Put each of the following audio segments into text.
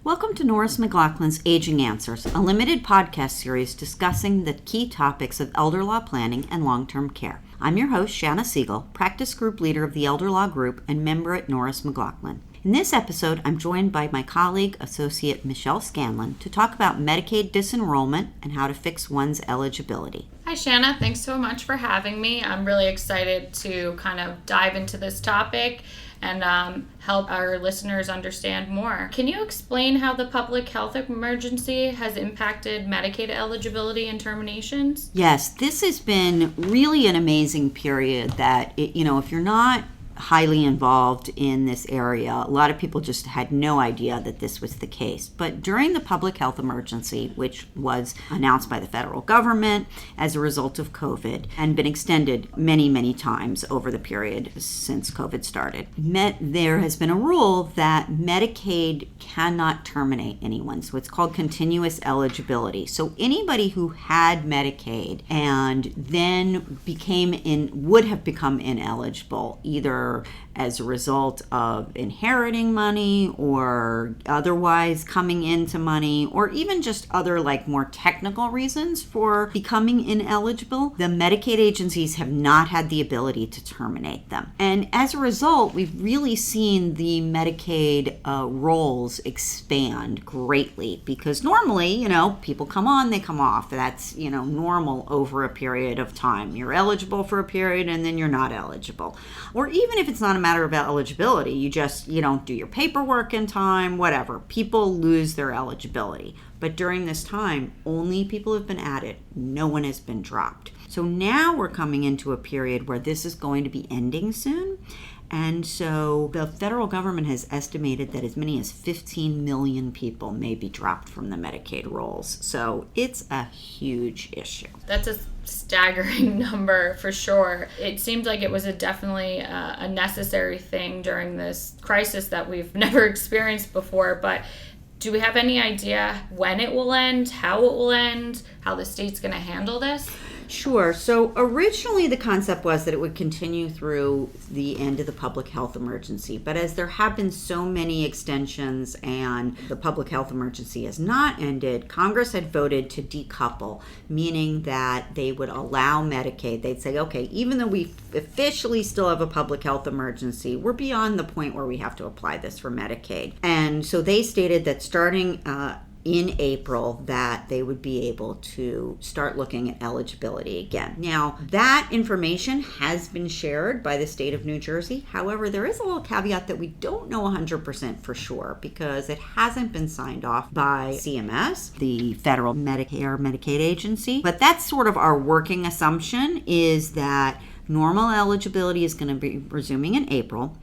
Welcome to Norris McLaughlin's Aging Answers, a limited podcast series discussing the key topics of elder law planning and long-term care. I'm your host, Shana Siegel, practice group leader of the Elder Law Group and member at Norris McLaughlin. In this episode, I'm joined by my colleague, Associate Michelle Scanlon, to talk about Medicaid Disenrollment and how to fix one's eligibility. Hi, Shana. Thanks so much for having me. I'm really excited to kind of dive into this topic and help our listeners understand more. Can you explain how the public health emergency has impacted Medicaid eligibility and terminations? Yes, this has been really an amazing period that, if you're not highly involved in this area, a lot of people just had no idea that this was the case. But during the public health emergency, which was announced by the federal government as a result of COVID and been extended many, many times over the period since COVID started, there has been a rule that Medicaid cannot terminate anyone. So it's called continuous eligibility. So anybody who had Medicaid and then would have become ineligible, either as a result of inheriting money or otherwise coming into money, or even just other more technical reasons for becoming ineligible, the Medicaid agencies have not had the ability to terminate them. And as a result, we've really seen the Medicaid rolls expand greatly because normally, people come on, they come off. That's, normal over a period of time. You're eligible for a period and then you're not eligible. Or even if it's not a matter of eligibility, you don't do your paperwork in time, whatever. People lose their eligibility. But during this time, only people have been added. No one has been dropped. So now we're coming into a period where this is going to be ending soon. And so the federal government has estimated that as many as 15 million people may be dropped from the Medicaid rolls. So it's a huge issue. That's a staggering number for sure. It seems like it was definitely a necessary thing during this crisis that we've never experienced before. But do we have any idea when it will end, how it will end, how the state's going to handle this? Sure. So originally the concept was that it would continue through the end of the public health emergency. But as there have been so many extensions and the public health emergency has not ended, Congress had voted to decouple, meaning that they would allow Medicaid. They'd say, okay, even though we officially still have a public health emergency, we're beyond the point where we have to apply this for Medicaid. And so they stated that starting in April that they would be able to start looking at eligibility again. Now, that information has been shared by the state of New Jersey. However, there is a little caveat that we don't know 100% for sure because it hasn't been signed off by CMS, the federal Medicaid agency. But that's sort of our working assumption, is that normal eligibility is going to be resuming in April,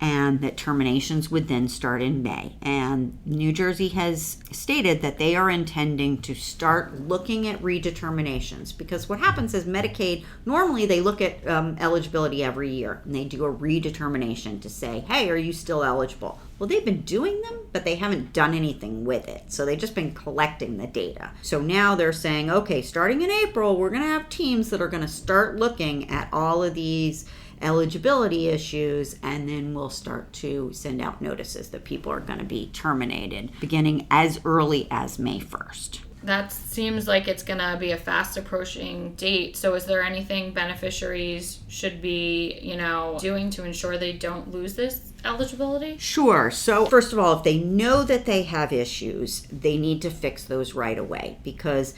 and that terminations would then start in May. And New Jersey has stated that they are intending to start looking at redeterminations, because what happens is Medicaid, normally they look at eligibility every year and they do a redetermination to say, hey, are you still eligible? Well, they've been doing them, but they haven't done anything with it. So they've just been collecting the data. So now they're saying, okay, starting in April, we're going to have teams that are going to start looking at all of these eligibility issues, and then we'll start to send out notices that people are going to be terminated beginning as early as May 1st. That seems like it's going to be a fast approaching date. So is there anything beneficiaries should be, doing to ensure they don't lose this eligibility? Sure. So first of all, if they know that they have issues, they need to fix those right away, because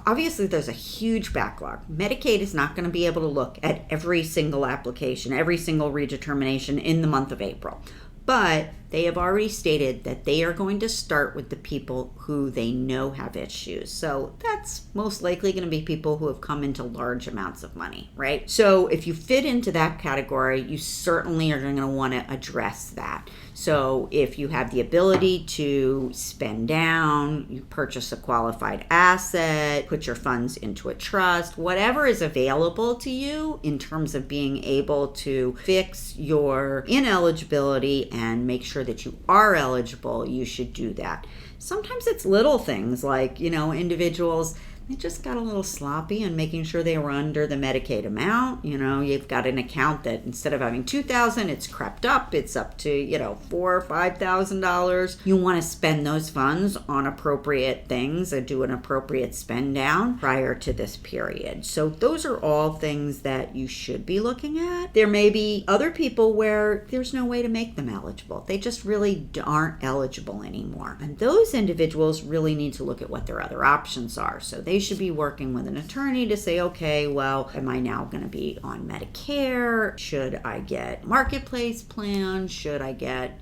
obviously there's a huge backlog. Medicaid is not going to be able to look at every single application, every single redetermination in the month of April. But they have already stated that they are going to start with the people who they know have issues. So that's most likely going to be people who have come into large amounts of money, right? So if you fit into that category, you certainly are going to want to address that. So if you have the ability to spend down, you purchase a qualified asset, put your funds into a trust, whatever is available to you in terms of being able to fix your ineligibility and make sure that you are eligible, you should do that. Sometimes it's little things like, individuals they just got a little sloppy in making sure they were under the Medicaid amount. You've got an account that instead of having $2,000, it's crept up. It's up to, $4,000 or $5,000. You want to spend those funds on appropriate things and do an appropriate spend down prior to this period. So those are all things that you should be looking at. There may be other people where there's no way to make them eligible. They just really aren't eligible anymore. And those individuals really need to look at what their other options are. So they should be working with an attorney to say, okay, well, am I now going to be on Medicare? Should I get marketplace plan? Should I get,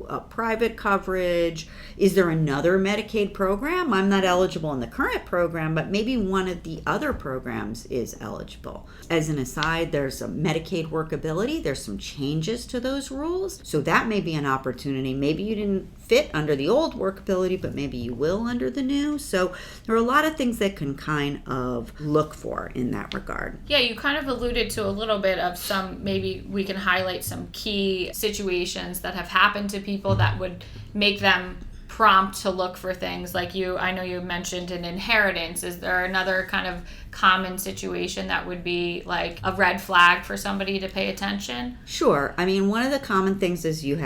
a private coverage? Is there another Medicaid program? I'm not eligible in the current program, but maybe one of the other programs is eligible. As an aside, there's a Medicaid workability. There's some changes to those rules. So that may be an opportunity. Maybe you didn't fit under the old workability, but maybe you will under the new. So there are a lot of things that can kind of look for in that regard. Yeah, you kind of alluded to a little bit of some, maybe we can highlight some key situations that have happened to people that would make them prompt to look for things like I know you mentioned an inheritance. Is there another kind of common situation that would be like a red flag for somebody to pay attention? Sure. I mean, one of the common things is if you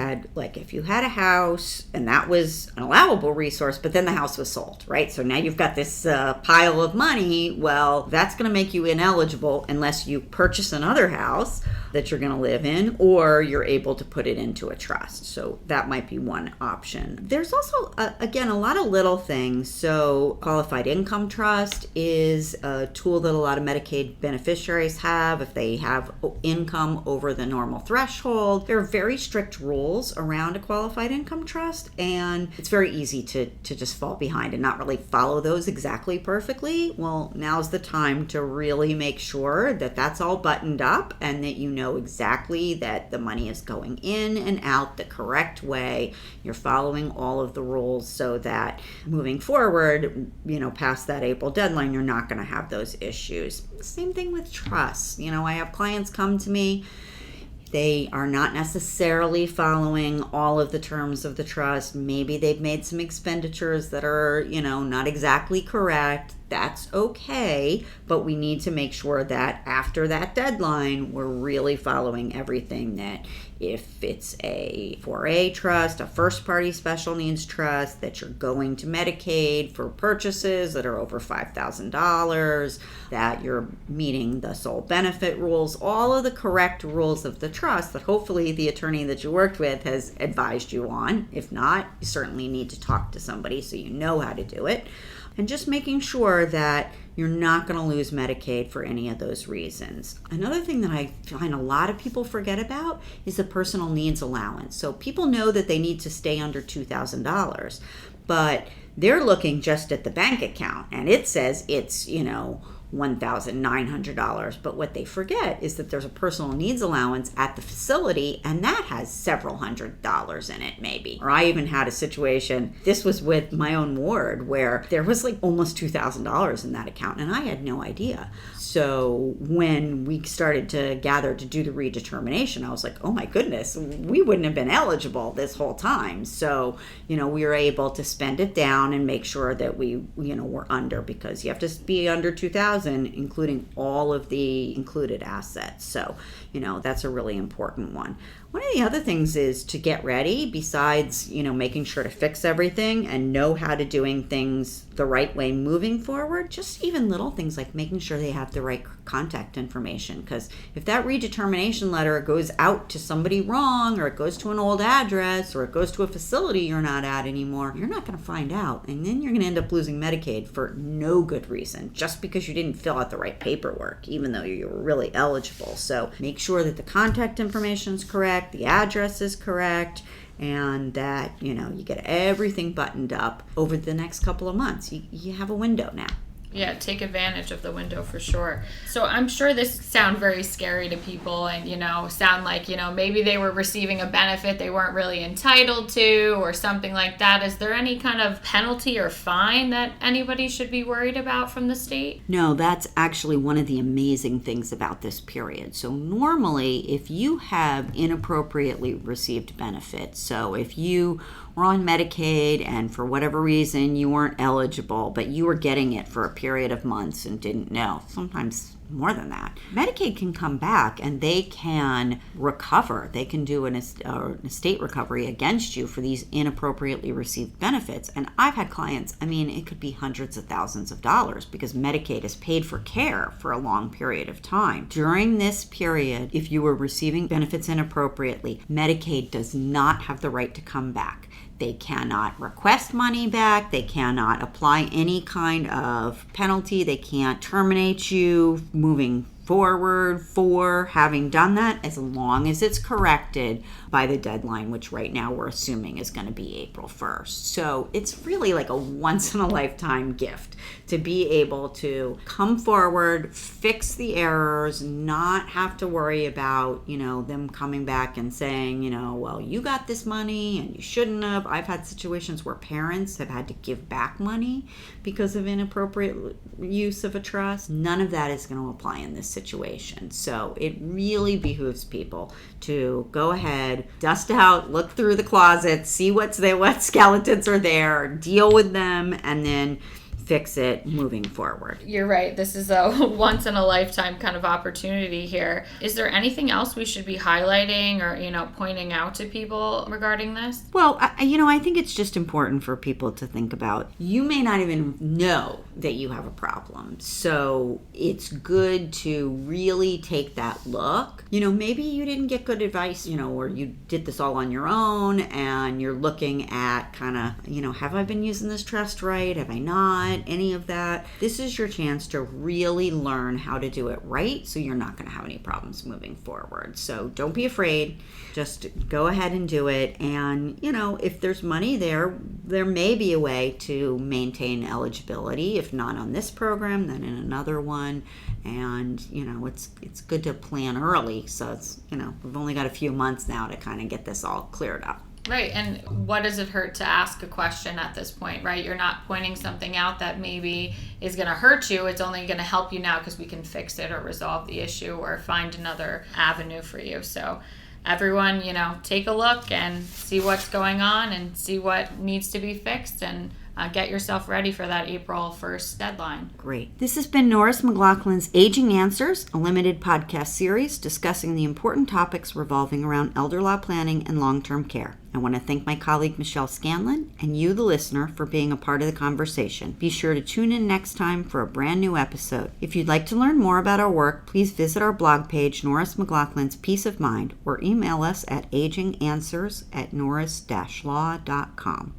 had a house and that was an allowable resource, but then the house was sold, right? So now you've got this pile of money. Well, that's going to make you ineligible unless you purchase another house that you're going to live in, or you're able to put it into a trust. So that might be one option. There's also, again, a lot of little things. So qualified income trust is a tool that a lot of Medicaid beneficiaries have if they have income over the normal threshold. There are very strict rules around a qualified income trust, and it's very easy to just fall behind and not really follow those exactly perfectly. Well, now's the time to really make sure that that's all buttoned up and that you know exactly that the money is going in and out the correct way. You're following all of the rules so that moving forward, past that April deadline, you're not going to have those issues. Same thing with trusts. I have clients come to me. They are not necessarily following all of the terms of the trust. Maybe they've made some expenditures that are, not exactly correct. That's okay, but we need to make sure that after that deadline, we're really following everything. That if it's a 4A trust, a first party special needs trust, that you're going to Medicaid for purchases that are over $5,000, that you're meeting the sole benefit rules, all of the correct rules of the trust that hopefully the attorney that you worked with has advised you on. If not, you certainly need to talk to somebody so you know how to do it. And just making sure that you're not going to lose Medicaid for any of those reasons. Another thing that I find a lot of people forget about is the personal needs allowance. So people know that they need to stay under $2,000, but they're looking just at the bank account and it says it's, $1,900. But what they forget is that there's a personal needs allowance at the facility, and that has several $100s in it, maybe. Or I even had a situation, this was with my own ward, where there was like almost $2,000 in that account, and I had no idea. So when we started to gather to do the redetermination, I was like, oh my goodness, we wouldn't have been eligible this whole time. So, we were able to spend it down and make sure that we, were under, because you have to be under 2,000, including all of the included assets. So, that's a really important one. One of the other things is to get ready, besides, making sure to fix everything and know how to doing things the right way moving forward, just even little things like making sure they have the right contact information. Because if that redetermination letter goes out to somebody wrong, or it goes to an old address, or it goes to a facility you're not at anymore, you're not going to find out. And then you're going to end up losing Medicaid for no good reason, just because you didn't fill out the right paperwork, even though you were really eligible. So make sure that the contact information is correct, the address is correct, and that, you get everything buttoned up over the next couple of months. You have a window now. Yeah, take advantage of the window for sure. So I'm sure this sounds very scary to people and, sound like, maybe they were receiving a benefit they weren't really entitled to or something like that. Is there any kind of penalty or fine that anybody should be worried about from the state? No, that's actually one of the amazing things about this period. So normally, if you have inappropriately received benefits, so if you were on Medicaid and for whatever reason you weren't eligible, but you were getting it for a period of months and didn't know. Sometimes more than that. Medicaid can come back and they can recover. They can do an estate recovery against you for these inappropriately received benefits. And I've had clients, it could be hundreds of thousands of dollars because Medicaid has paid for care for a long period of time. During this period, if you were receiving benefits inappropriately, Medicaid does not have the right to come back. They cannot request money back. They cannot apply any kind of penalty. They can't terminate you moving forward for having done that, as long as it's corrected by the deadline, which right now we're assuming is going to be April 1st. So it's really like a once-in-a-lifetime gift to be able to come forward, fix the errors, not have to worry about, them coming back and saying, well, you got this money and you shouldn't have. I've had situations where parents have had to give back money because of inappropriate use of a trust. None of that is going to apply in this situation. So it really behooves people to go ahead, dust out, look through the closet, see what skeletons are there, deal with them, and then fix it moving forward. You're right. This is a once in a lifetime kind of opportunity here. Is there anything else we should be highlighting or, pointing out to people regarding this? Well, I think it's just important for people to think about, you may not even know that you have a problem. So it's good to really take that look. Maybe you didn't get good advice, or you did this all on your own and you're looking at kind of, have I been using this trust right? Have I not? Any of that. This is your chance to really learn how to do it right so you're not going to have any problems moving forward. So don't be afraid. Just go ahead and do it. And, if there's money there may be a way to maintain eligibility. If not on this program, then in another one. And, it's good to plan early. So it's, we've only got a few months now to kind of get this all cleared up. Right. And what does it hurt to ask a question at this point, right? You're not pointing something out that maybe is going to hurt you. It's only going to help you now because we can fix it or resolve the issue or find another avenue for you. So everyone, take a look and see what's going on and see what needs to be fixed and get yourself ready for that April 1st deadline. Great. This has been Norris McLaughlin's Aging Answers, a limited podcast series discussing the important topics revolving around elder law planning and long-term care. I want to thank my colleague Michelle Scanlon and you, the listener, for being a part of the conversation. Be sure to tune in next time for a brand new episode. If you'd like to learn more about our work, please visit our blog page, Norris McLaughlin's Peace of Mind, or email us at aginganswers@norris-law.com.